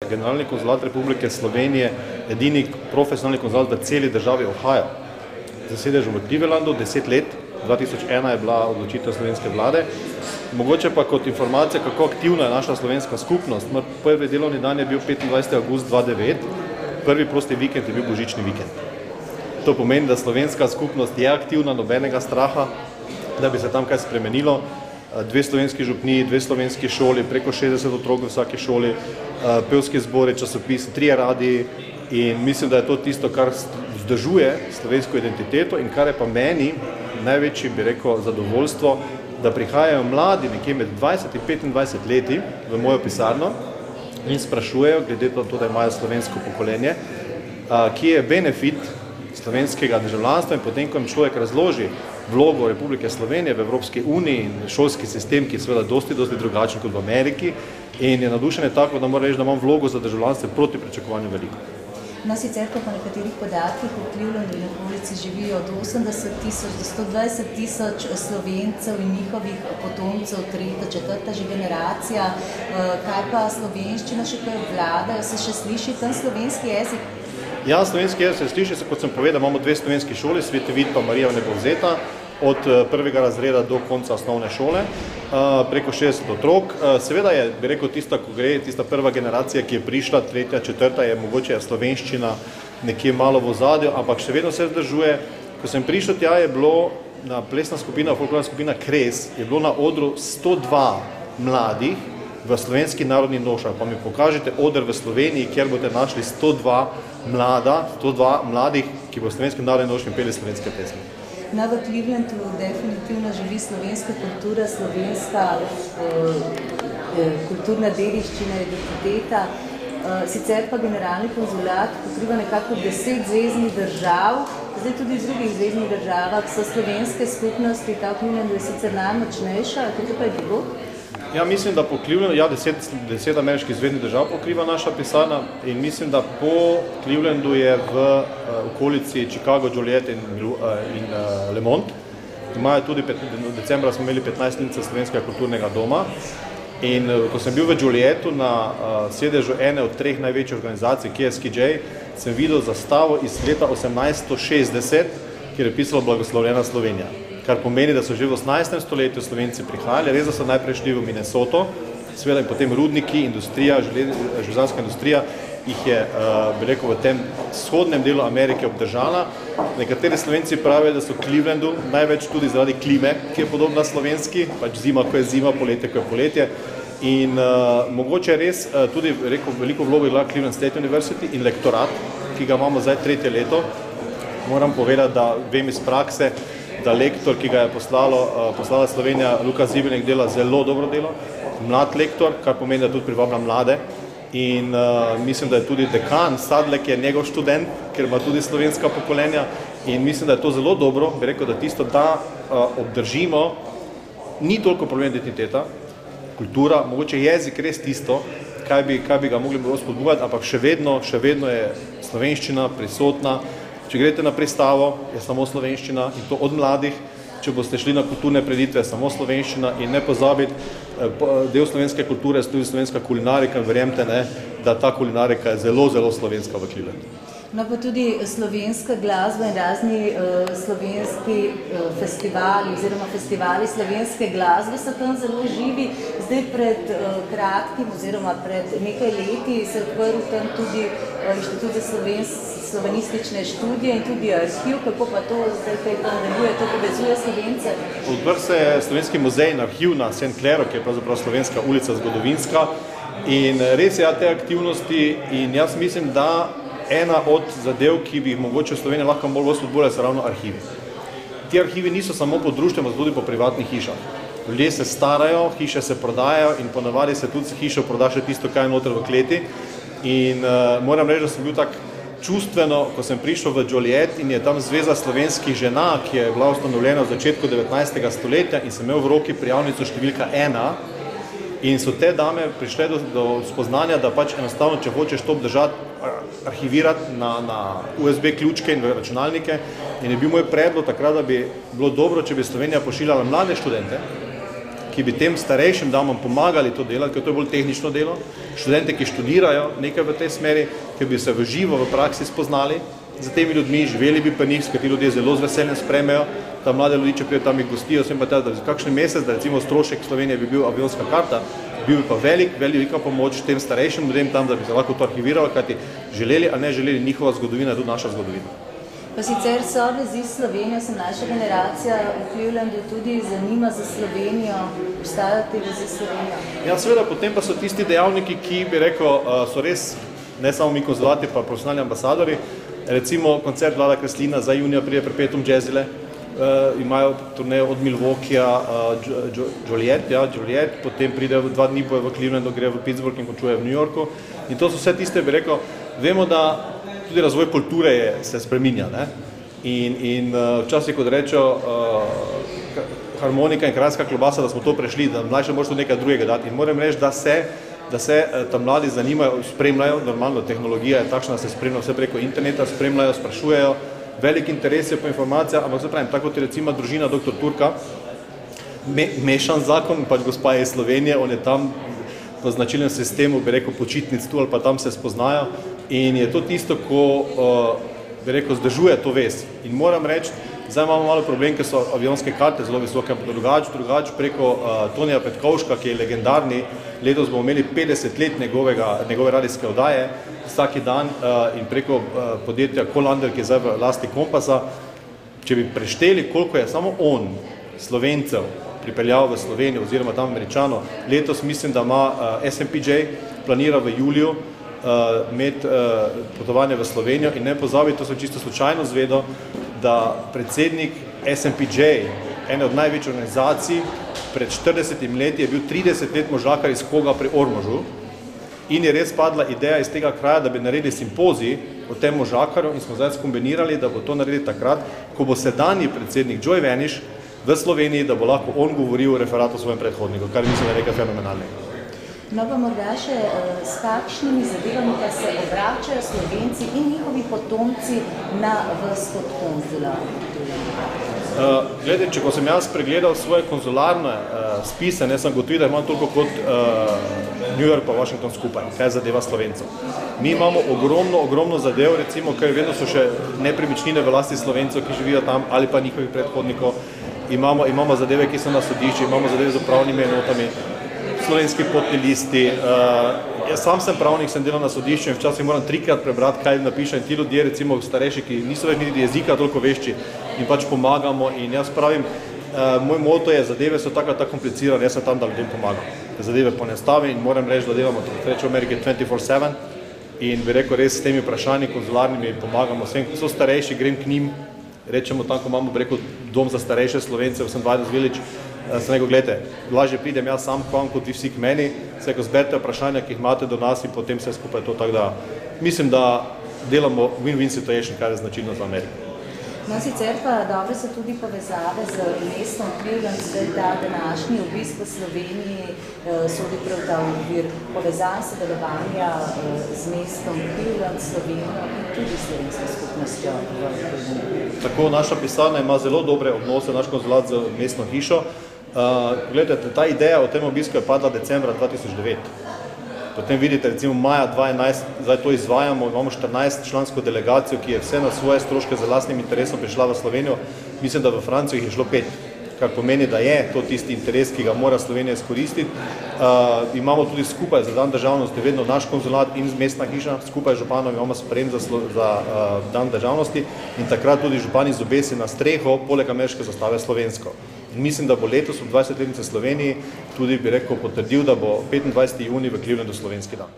Generalni konzulat Republike Slovenije edini profesionalni konzulat v celi državi Ohio. Za sedežem v Clevelandu 10 let, 2001 je bila odločitev slovenske vlade. Mogoče pa kot informacija, kako aktivna je naša slovenska skupnost. Prvi delovni dan je bil 25. avgust 2009, prvi prosti vikend je bil božični vikend. To pomeni, da slovenska skupnost je aktivna, nobenega straha, da bi se tam kaj spremenilo. 2 slovenski župniji, 2 slovenski šoli, preko 60 otrok v vsaki šoli, pevski zbori, časopisi, 3 radiji in mislim, da je to tisto, kar vzdržuje slovensko identiteto in kar je pa meni največji, bi rekel, zadovoljstvo, da prihajajo mladi nekje med 20 in 25 leti v mojo pisarno in sprašujejo, glede to, da imajo slovensko pokolenje, ki je benefit slovenskega državljanstva in potem, ko jim človek razloži vlogo Republike Slovenije v Evropski uniji in šolski sistem, ki je seveda dosti drugačen kot v Ameriki in je navdušen tako, da mora reči, da imam vlogo za državljanstvo proti pričakovanju veliko. No, sicer pa po nekaterih podatkih v Clevelandu in okolici živijo od 80 tisoč do 120 tisoč Slovencev in njihovih potomcev, 3., 4. že generacija. Kaj pa slovenščina še kaj vladajo? Se še sliši tam slovenski jezik? Ja, slovenski jezik se sliši, kot sem povedal, imamo 2 slovenski šoli, Sveti Vid pa Marija Vnepovzeta, od 1. razreda do konca osnovne šole, preko 60 otrok. Seveda je, bi rekel, tista, ko gre, tista prva generacija, ki je prišla, 3., 4., je mogoče slovenščina nekje malo v ozadju, ampak še vedno se vzdržuje. Ko sem prišel tja, je bilo na plesna skupina, folklorna skupina Kres, je bilo na odru 102 mladih v slovenski narodni nošah. Pa mi pokažite oder v Sloveniji, kjer boste našli 102 mladih, ki bo v slovenskem narodni nošnji peli slovenske pesmi. No, v Clevelandu definitivno živi slovenska kultura, slovenska kulturna dediščina, identiteta. Sicer pa generalni konzulat pokriva nekako 10 zveznih držav. Zdaj tudi v drugih zveznih državah so slovenske skupnosti, ta v Clevelandu je sicer najmočnejša, kako pa je bilo? Ja, mislim, da po Clevelandu, 10 ameriških zveznih držav pokriva naša pisarna in mislim, da po Clevelandu je v okolici Chicago, Joliet in Lemont. Imajo tudi, decembra smo imeli 15-lnice slovenskega kulturnega doma in ko sem bil v Jolietu na sedežu ene od 3 največjih organizacij, KSKJ, sem videl zastavo iz leta 1860, kjer je pisalo Blagoslovljena Slovenija. Kar pomeni, da so že v 18. stoletju Slovenci prihajali, res da so najprej šli v Minnesoto, seveda in potem rudniki, industrija, železarska industrija jih je, bi rekel, v tem vzhodnem delu Amerike obdržala. Nekateri Slovenci pravijo, da so v Clevelandu največ tudi zaradi klime, ki je podobna slovenski, pač zima, ko je zima, poletje, ko je poletje. In mogoče res tudi, rekel, veliko vlogo je bila Cleveland State University in lektorat, ki ga imamo zdaj 3. leto. Moram povedati, da vem iz prakse, da lektor, ki ga je poslala Slovenija, Luka Zibenek, dela zelo dobro delo, mlad lektor, kar pomeni, da tudi privablja mlade in mislim, da je tudi dekan Sadlek je njegov študent, ker ima tudi slovenska pokolenja in mislim, da je to zelo dobro, bi rekel, da tisto, da obdržimo, ni toliko problem identiteta, kultura, mogoče jezik res tisto, kaj bi ga mogli bolj spodbujati, ampak še vedno je slovenščina prisotna. Če greste na pristavo, je samo slovenščina in to od mladih. Če boste šli na kulturne preditve, samo slovenščina in ne pozabiti, del slovenske kulture je tudi slovenska kulinarika, verjemte, da ta kulinarika je zelo slovenska v Clevelandu. No, pa tudi slovenska glasba in razni slovenski festivali oziroma festivali slovenske glasbe so tam zelo živi. Zdaj pred kratkim oziroma pred nekaj leti se je odprl tam tudi Inštitut za slovenistične študije in tudi arhiv, kako pa to zdaj kaj nadaljuje, to povezuje Slovence? Odprl se je Slovenski muzej in arhiv na St. Clairu, ki je pravzaprav slovenska ulica zgodovinska in res je te aktivnosti in jaz mislim, da ena od zadev, ki bi jih mogoče v Sloveniji lahko bolj spodbujali, so ravno arhivi. Ti arhivi niso samo po društvih, ampak tudi po privatnih hišah. Ljudje se starajo, hiše se prodajajo in ponavadi se tudi hišo proda še tisto, kaj je noter v kleti. In moram reči, da sem bil tak čustveno, ko sem prišel v Joliet in je tam Zveza slovenskih žena, ki je bila ustanovljena v začetku 19. stoletja in sem imel v roki prijavnico številka 1 in so te dame prišle do spoznanja, da pač enostavno, če hočeš to obdržati, arhivirati na USB ključke in v računalnike in je bil moj predlog takrat, da bi bilo dobro, če bi Slovenija pošiljala mlade študente, ki bi tem starejšim damam pomagali to delati, ker to je bolj tehnično delo, študente, ki študirajo nekaj v tej smeri, ki bi se v živo, v praksi spoznali za temi ljudmi, živeli bi pa njih, s kateri ljudje zelo z veseljem sprejmejo, ta mlade ljudi, če prijo tam jih gostijo, sem pa da za kakšen mesec, da recimo strošek Slovenije bi bil avionska karta, bil bi pa velika pomoč tem starejšim ljudem tam, da bi se lahko to arhiviralo, kajti želeli ali ne želeli, njihova zgodovina je tudi naša zgodovina. Pa sicer so vezi s Slovenijo, sem mlajša generacija v Clevelandu tudi zanima za Slovenijo, obstajajo te vezi s Slovenijo? Ja, seveda, potem pa so tisti dejavniki, ki bi rekel, so res, ne samo mi konzulati, pa profesionalni ambasadori, recimo koncert Vlada Kreslina za junija pride Perpetuum Jazzile, imajo turnejo od Milwaukeeja, Joliet, potem pride 2 dni v Clevelandu, gre v Pittsburgh in končuje v New Yorku. In to so vse tiste, bi rekel, vemo, da tudi razvoj kulture se spreminja. Ne? In včasih, kot rečejo, harmonika in kranjska klobasa, da smo to prešli, da mlajše moraš tudi nekaj drugega dati. In moram reči, da se tam mladi zanimajo, spremljajo, normalno, tehnologija je takšna, da se spremljajo vse preko interneta, spremljajo, sprašujejo, velik interes je po informacijah, ampak se pravim, tako kot je recimo družina dr. Turka, mešan zakon, pač gospa je iz Slovenije, on je tam v značilnem sistemu, bi rekel, počitnic tu ali pa tam se spoznajo in je to tisto, ko, bi rekel, zdržuje to vez. In moram reči, zdaj imamo malo problem, ker so avionske karte zelo visoke, drugač preko Tonija Petkovška, ki je legendarni, letos bomo imeli 50 let njegove radijske oddaje, vsaki dan in preko podjetja Kolander, ki je zdaj v lasti Kompasa, če bi prešteli, koliko je samo on, Slovencev, pripeljal v Slovenijo oziroma tam Američano, letos mislim, da ima SMPJ, planira v juliju imeti potovanje v Slovenijo in ne pozabi, to sem čisto slučajno zvedel, da predsednik SMPJ, ene od največjih organizacij, pred 40 leti je bil 30 let možakar iz Koga pri Ormožu in je res padla ideja iz tega kraja, da bi naredili simpozij o tem možakarju in smo zdaj skombinirali, da bo to naredili takrat, ko bo sedanji predsednik Joy Veniš v Sloveniji, da bo lahko on govoril o referatu o svojem predhodniku, kar mislim, da je nekaj fenomenalnega. No pa morda še s kakšnimi zadevami, da se obračajo Slovenci in njihovi potomci na vas kot konzula? Glede, če ko sem jaz pregledal svoje konzularne spise, ne sem gotovil, da imam toliko kot New York pa Washington skupaj, kaj zadeva Slovencov. Mi imamo ogromno zadev, recimo, ker vedno so še nepremičnine v lasti Slovencov, ki živijo tam, ali pa njihovih predhodnikov. Imamo zadeve, ki so na sodišči, imamo zadeve z upravnimi enotami, slovenski potni listi. Jaz sam sem pravnik, sem delal na sodišču in včasih moram 3-krat prebrati, kaj napišem. In ti ljudje, recimo starejši, ki niso več niti jezika toliko vešči in pač pomagamo. In jaz pravim, moj moto je, zadeve so tako komplicirane, jaz sem tam, da ljudem pomagam. Zadeve ponestavim in moram reči, da delamo v Ameriki 24/7 in bi rekel, res s temi vprašanji konzularnimi pomagamo vsem, ki so starejši, grem k njim, rečemo tam, ko imamo preko dom za starejše Slovence, v St. Vitus Village, sem rekel, gledajte, lažje pridem jaz sam k vam, kot vi vsi k meni, se ko zberete vprašanja, ki jih imate do nas in potem vse skupaj to, tako da mislim, da delamo win-win situation, kar je značilno za Ameriko. No, sicer pa dobre so tudi povezave z mestom Cleveland, zdaj ta današnji obisk v Sloveniji sodi prav ta okvir povezan sodelovanja z mestom Cleveland, Slovenijo in tudi slovensko skupnostjo v Clevelandu. Tako, naša pisarna ima zelo dobre odnose, naš konzulat z mestno hišo. Gledajte, ta ideja o tem obisku je padla decembra 2009. Potem vidite, recimo maja 2011, zdaj to izvajamo, imamo 14-člansko delegacijo, ki je vse na svoje stroške za lastnim interesom prišla v Slovenijo. Mislim, da v Francijo jih je šlo 5, kar pomeni, da je to tisti interes, ki ga mora Slovenija izkoristiti. Imamo tudi skupaj za dan državnosti vedno naš konzulat in mestna hiša, skupaj z županom imamo sprejem za dan državnosti in takrat tudi župani z obesi na streho, poleg ameriške zastave slovensko. In mislim, da bo letos v 20-letnice Sloveniji tudi, bi rekel, potrdil, da bo 25. junij v Clevelandu slovenski dan.